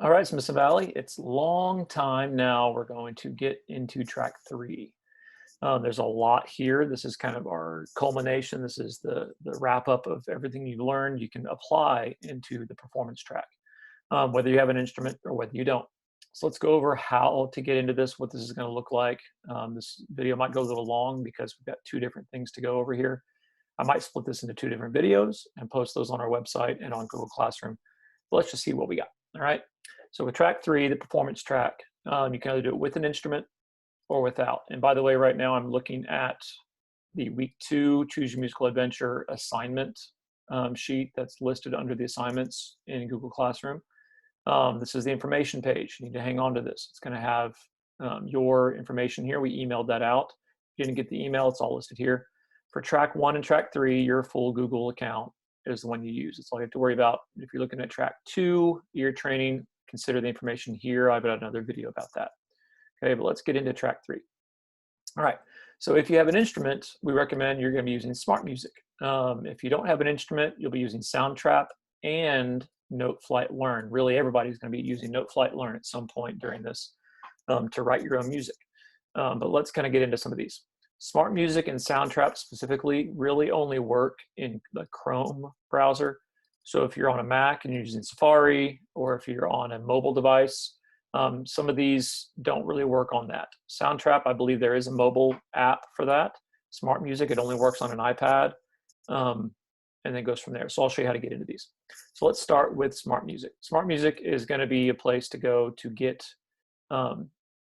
All right, so Miss Valley, it's long time now. We're going to get into track three. There's a lot here. This is kind of our culmination. This is the wrap up of everything you've learned. You can apply into the performance track, whether you have an instrument or whether you don't. So let's go over how to get into this, what this is going to look like. This video might go a little long because we've got two different things to go over here. I might split this into two different videos and post those on our website and on Google Classroom. But let's just see what we got. All right. So with track three, the performance track, you can either do it with an instrument or without. And by the way, right now I'm looking at the week 2 Choose Your Musical Adventure assignment sheet that's listed under the assignments in Google Classroom. This is the information page. You need to hang on to this. It's going to have your information here. We emailed that out. If you didn't get the email, it's all listed here. For track 1 and track 3, your full Google account is the one you use. It's all you have to worry about. If you're looking at track 2, ear training, consider the information here. I've got another video about that. Okay, but let's get into track 3. All right, so if you have an instrument, we recommend you're going to be using SmartMusic. If you don't have an instrument, you'll be using Soundtrap and Note Flight Learn. Really, everybody's going to be using Note Flight Learn at some point during this to write your own music. But let's kind of get into some of these. SmartMusic and Soundtrap specifically really only work in the Chrome browser. So if you're on a Mac and you're using Safari, or if you're on a mobile device, some of these don't really work on that. Soundtrap, I believe there is a mobile app for that. SmartMusic, it only works on an iPad, and then goes from there. So I'll show you how to get into these. So let's start with SmartMusic. SmartMusic is going to be a place to go to get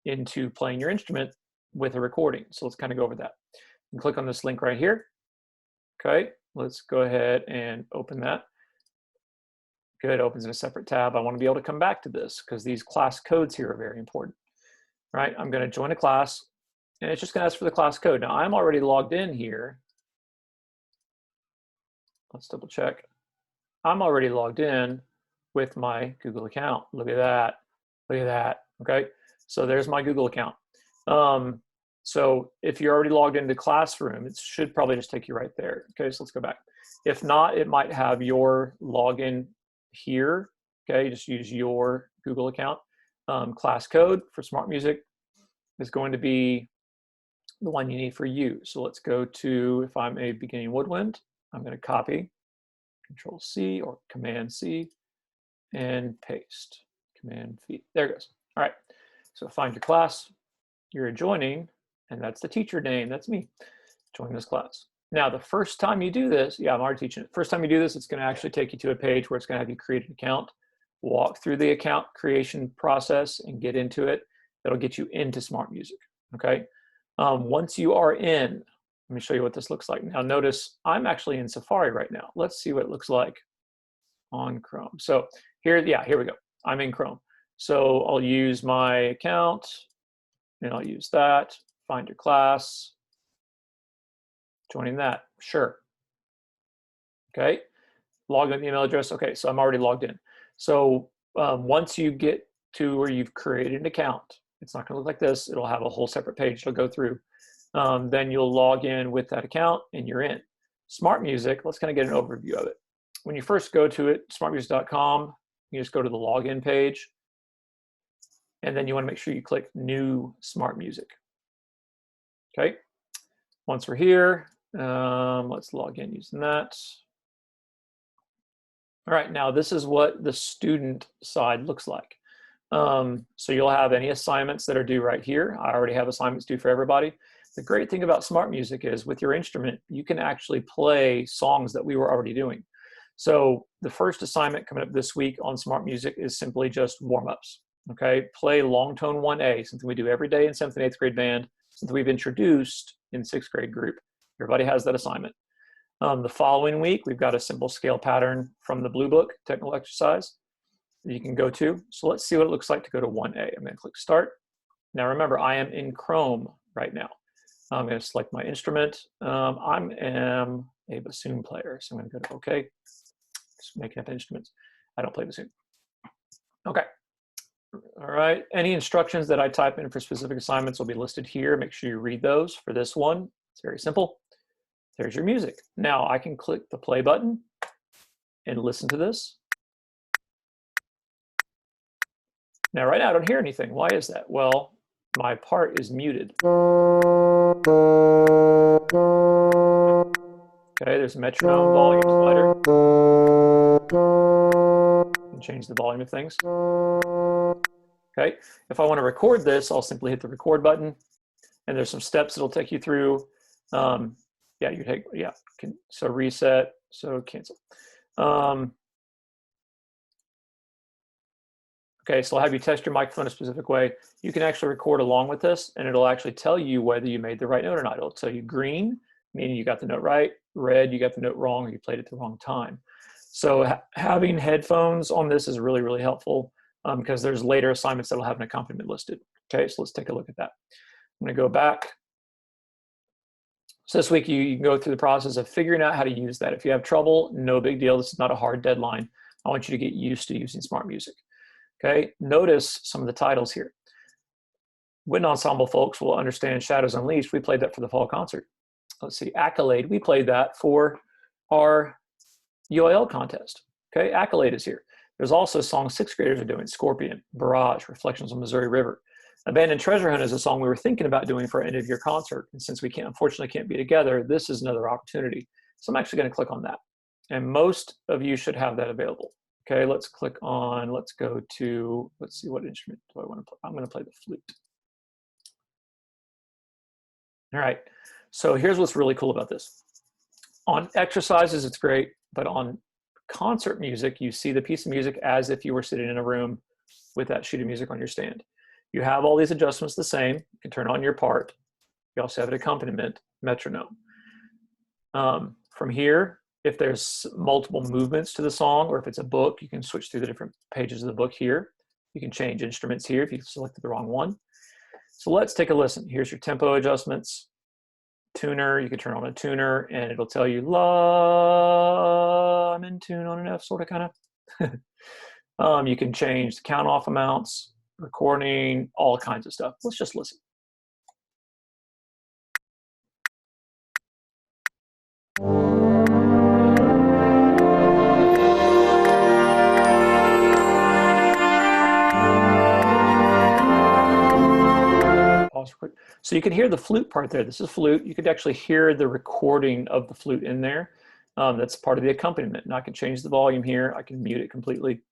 into playing your instrument with a recording. So let's kind of go over that. You can click on this link right here. Okay, let's go ahead and open that. Good, opens in a separate tab. I want to be able to come back to this because these class codes here are very important. Right, I'm going to join a class and it's just going to ask for the class code. Now I'm already logged in here. Let's double check. I'm already logged in with my Google account. Look at that. Look at that. Okay, so there's my Google account. So if you're already logged into Classroom, it should probably just take you right there. Okay, so let's go back. If not, it might have your login here. Okay, just use your Google account. Class code for SmartMusic is going to be the one you need for you. So let's go to, if I'm a beginning woodwind, I'm going to copy, Control C or Command C, and paste. Command V. There it goes. All right. So find your class you're joining, and that's the teacher name. That's me. Join this class. Now, the first time you do this, yeah, I'm already teaching it. First time you do this, it's going to actually take you to a page where it's going to have you create an account, walk through the account creation process, and get into it. That'll get you into SmartMusic. Okay. Once you are in, let me show you what this looks like. Now, notice I'm actually in Safari right now. Let's see what it looks like on Chrome. So here, yeah, here we go. I'm in Chrome. So I'll use my account, and I'll use that. Find your class. Joining that, sure. Okay, log in email address. Okay, so I'm already logged in. So once you get to where you've created an account, it's not going to look like this. It'll have a whole separate page to go through. Then you'll log in with that account, and you're in. SmartMusic, let's kind of get an overview of it. When you first go to it, smartmusic.com, you just go to the login page, and then you want to make sure you click New SmartMusic. Okay, once we're here, let's log in using that. All right, now this is what the student side looks like. So you'll have any assignments that are due right here. I already have assignments due for everybody. The great thing about SmartMusic is with your instrument, you can actually play songs that we were already doing. So the first assignment coming up this week on SmartMusic is simply just warm-ups. Okay, play long tone 1A, something we do every day in 7th and 8th grade band, something we've introduced in 6th grade group. Everybody has that assignment. The following week, we've got a simple scale pattern from the Blue Book, technical exercise, that you can go to. So let's see what it looks like to go to 1A. I'm going to click Start. Now remember, I am in Chrome right now. I'm going to select my instrument. I am a bassoon player, so I'm going to go to OK. Just making up instruments. I don't play bassoon. Okay. All right, any instructions that I type in for specific assignments will be listed here. Make sure you read those. For this one, it's very simple. There's your music. Now I can click the play button and listen to this. Now, right now, I don't hear anything. Why is that? Well, my part is muted. Okay, there's a metronome volume slider. You can change the volume of things. Okay, if I want to record this, I'll simply hit the record button, and there's some steps it'll take you through. So reset, so cancel. Okay, so I'll have you test your microphone a specific way. You can actually record along with this, and it'll actually tell you whether you made the right note or not. It'll tell you green, meaning you got the note right, red, you got the note wrong, or you played it the wrong time. So having headphones on this is really, really helpful because there's later assignments that'll have an accompaniment listed. Okay, so let's take a look at that. I'm gonna go back. So this week you can go through the process of figuring out how to use that. If you have trouble, no big deal. This is not a hard deadline. I want you to get used to using SmartMusic. Okay, notice some of the titles here. Wind Ensemble folks will understand Shadows Unleashed. We played that for the fall concert. Let's see, Accolade, we played that for our UIL contest. Okay, Accolade is here. There's also a song 6th graders are doing, Scorpion, Barrage, Reflections on Missouri River. Abandoned Treasure Hunt is a song we were thinking about doing for our end of year concert. And since we unfortunately can't be together, this is another opportunity. So I'm actually gonna click on that. And most of you should have that available. Okay, let's click on, let's go to, let's see, what instrument do I want to play? I'm going to play the flute. All right, so here's what's really cool about this. On exercises, it's great, but on concert music, you see the piece of music as if you were sitting in a room with that sheet of music on your stand. You have all these adjustments the same. You can turn on your part. You also have an accompaniment, metronome. From here, if there's multiple movements to the song, or if it's a book, you can switch through the different pages of the book here. You can change instruments here if you selected the wrong one. So let's take a listen. Here's your tempo adjustments. Tuner, you can turn on a tuner and it'll tell you, la, I'm in tune on an F, sort of, kind of. You can change the count off amounts, recording, all kinds of stuff. Let's just listen. So you can hear the flute part there. This is flute. You could actually hear the recording of the flute in there. That's part of the accompaniment. And I can change the volume here. I can mute it completely.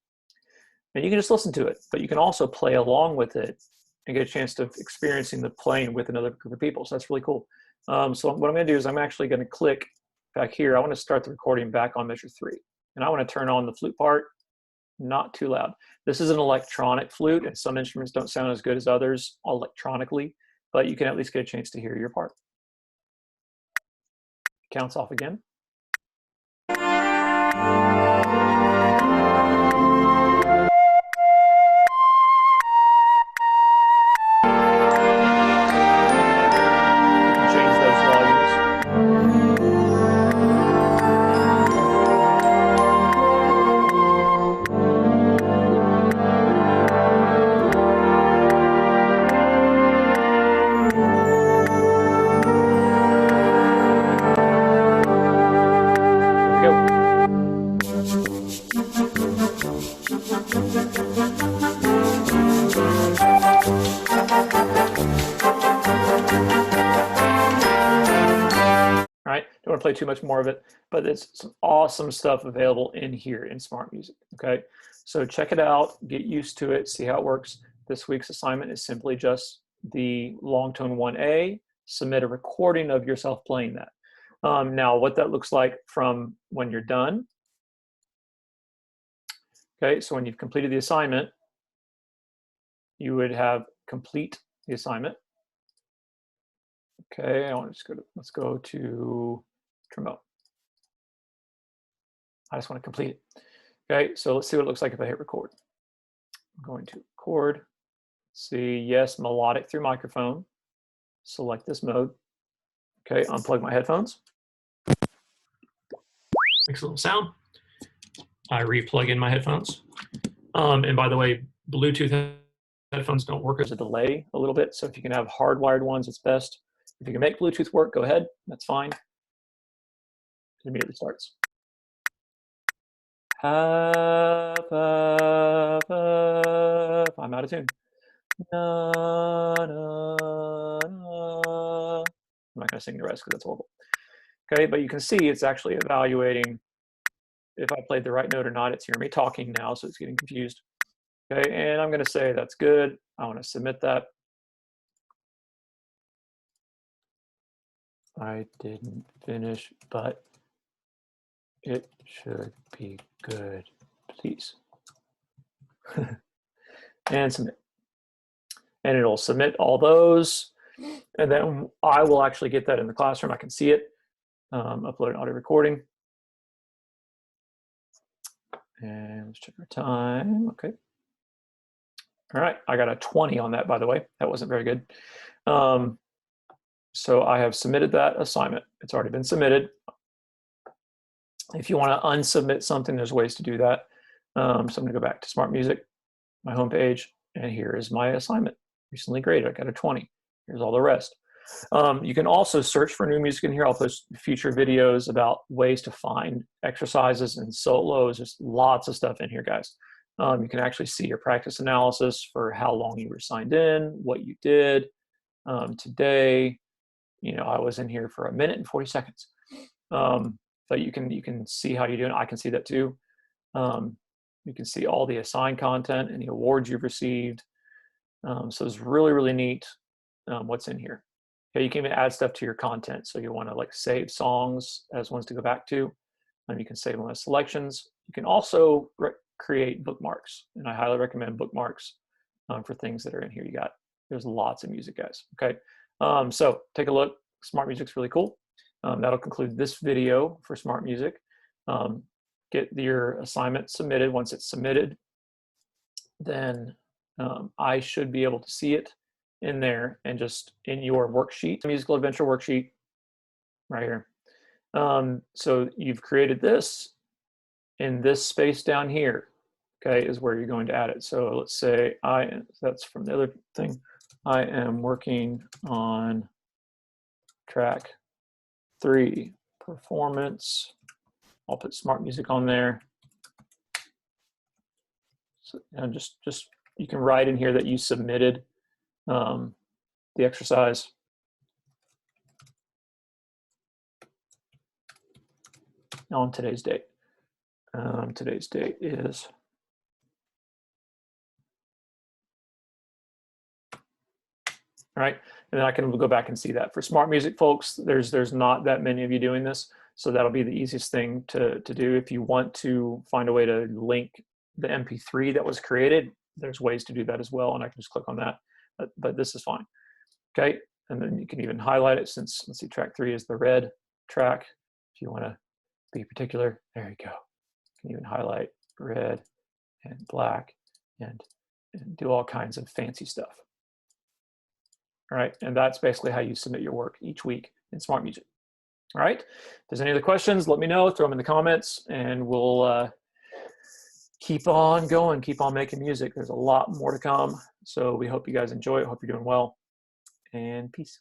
And you can just listen to it. But you can also play along with it and get a chance of experiencing the playing with another group of people. So that's really cool. So what I'm going to do is I'm actually going to click back here. I want to start the recording back on measure 3. And I want to turn on the flute part. Not too loud. This is an electronic flute, and some instruments don't sound as good as others electronically, but you can at least get a chance to hear your part. Counts off again. You can change those volumes. Right? Don't want to play too much more of it, but it's some awesome stuff available in here in SmartMusic. Okay, so check it out, get used to it, see how it works. This week's assignment is simply just the long tone 1A. Submit a recording of yourself playing that. Now, what that looks like from when you're done. Okay, so when you've completed the assignment, you would have complete the assignment. Okay, I want to just go to, let's go to trombone. I just want to complete it. Okay, so let's see what it looks like if I hit record. I'm going to record. See, yes, melodic through microphone. Select this mode. Okay, unplug my headphones. Makes a little sound. I re-plug in my headphones. And by the way, Bluetooth headphones don't work as a delay a little bit. So if you can have hardwired ones, it's best. If you can make Bluetooth work, go ahead. That's fine. It immediately starts. I'm I'm out of tune. Na, na, na. I'm not going to sing the rest because that's horrible. Okay, but you can see it's actually evaluating if I played the right note or not. It's hearing me talking now, so it's getting confused. Okay, and I'm going to say that's good. I want to submit that. I didn't finish, but it should be good, please. And submit. And it'll submit all those. And then I will actually get that in the classroom. I can see it. Upload an audio recording. And let's check our time. Okay. All right. I got a 20 on that, by the way. That wasn't very good. So I have submitted that assignment. It's already been submitted. If you want to unsubmit something, there's ways to do that. So I'm going to go back to SmartMusic, my homepage, and here is my assignment. Recently graded. I got a 20. Here's all the rest. You can also search for new music in here. I'll post future videos about ways to find exercises and solos. There's lots of stuff in here, guys. You can actually see your practice analysis for how long you were signed in, what you did. Today, you know, I was in here for 1 minute and 40 seconds. But you can see how you're doing. I can see that too. You can see all the assigned content and the awards you've received. So it's really, really neat what's in here. Okay, you can even add stuff to your content. So you want to like save songs as ones to go back to. You can save them as selections. You can also create bookmarks, and I highly recommend bookmarks for things that are in here. There's lots of music, guys. Okay, so take a look. SmartMusic's really cool. That'll conclude this video for SmartMusic. Get your assignment submitted. Once it's submitted, then I should be able to see it in there and just in your worksheet, musical adventure worksheet right here. So you've created this in this space down here, okay, is where you're going to add it. So let's say that's from the other thing. I am working on track 3 performance. I'll put SmartMusic on there. So, and just you can write in here that you submitted the exercise. On today's date. Today's date is all right, and then I can go back and see that. For SmartMusic folks, there's not that many of you doing this, so that'll be the easiest thing to do. If you want to find a way to link the MP3 that was created, there's ways to do that as well, and I can just click on that, but this is fine. Okay, and then you can even highlight it since, let's see, track 3 is the red track. If you want to be particular, there you go. You can even highlight red and black and do all kinds of fancy stuff. All right, and that's basically how you submit your work each week in SmartMusic. All right, if there's any other questions, let me know, throw them in the comments, and we'll keep on going, keep on making music. There's a lot more to come, so we hope you guys enjoy it. Hope you're doing well, and peace.